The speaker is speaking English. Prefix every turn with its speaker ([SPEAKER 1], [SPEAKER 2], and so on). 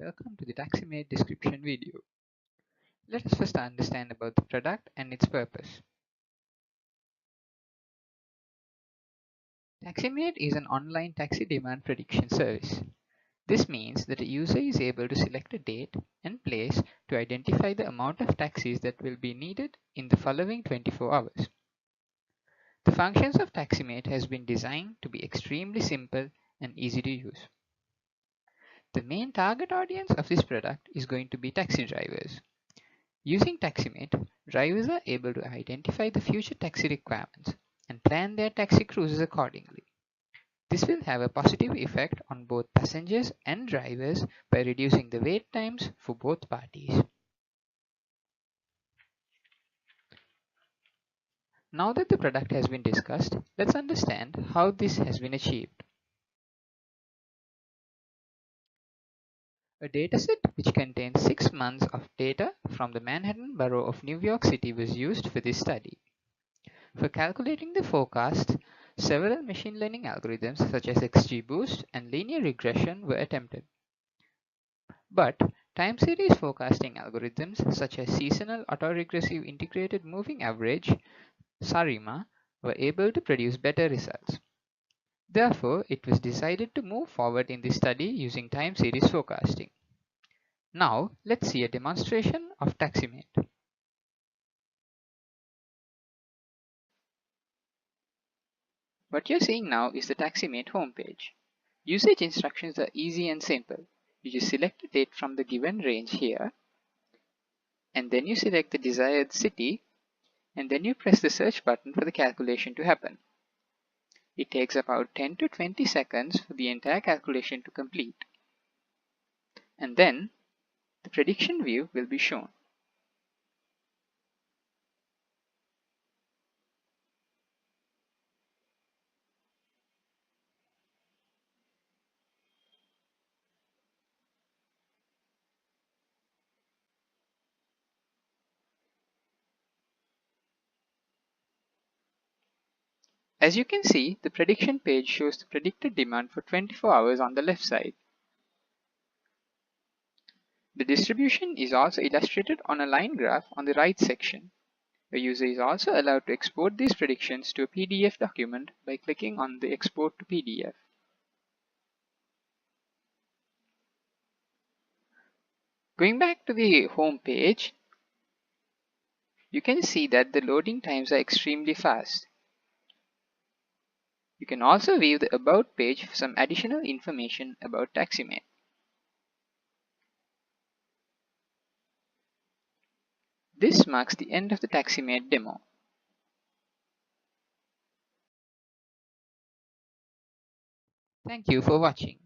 [SPEAKER 1] welcome to the TaxiMate description video. Let us first understand about the product and its purpose. TaxiMate is an online taxi demand prediction service. This means that a user is able to select a date and place to identify the amount of taxis that will be needed in the following 24 hours. The functions of TaxiMate has been designed to be extremely simple and easy to use. The main target audience of this product is going to be taxi drivers. Using TaxiMate, drivers are able to identify the future taxi requirements and plan their taxi cruises accordingly. This will have a positive effect on both passengers and drivers by reducing the wait times for both parties. Now that the product has been discussed, let's understand how this has been achieved. A dataset which contains 6 months of data from the Manhattan borough of New York City was used for this study. For calculating the forecast, several machine learning algorithms such as XGBoost and linear regression were attempted. But time series forecasting algorithms such as seasonal autoregressive integrated moving average (SARIMA) were able to produce better results. Therefore, it was decided to move forward in this study using time series forecasting. Now, let's see a demonstration of TaxiMate. What you're seeing now is the TaxiMate homepage. Usage instructions are easy and simple. You just select a date from the given range here, and then you select the desired city, and then you press the search button for the calculation to happen. It takes about 10 to 20 seconds for the entire calculation to complete. And then the prediction view will be shown. As you can see, the prediction page shows the predicted demand for 24 hours on the left side. The distribution is also illustrated on a line graph on the right section. A user is also allowed to export these predictions to a PDF document by clicking on the Export to PDF. Going back to the home page, you can see that the loading times are extremely fast. You can also view the About page for some additional information about TaxiMate. This marks the end of the TaxiMate demo. Thank you for watching.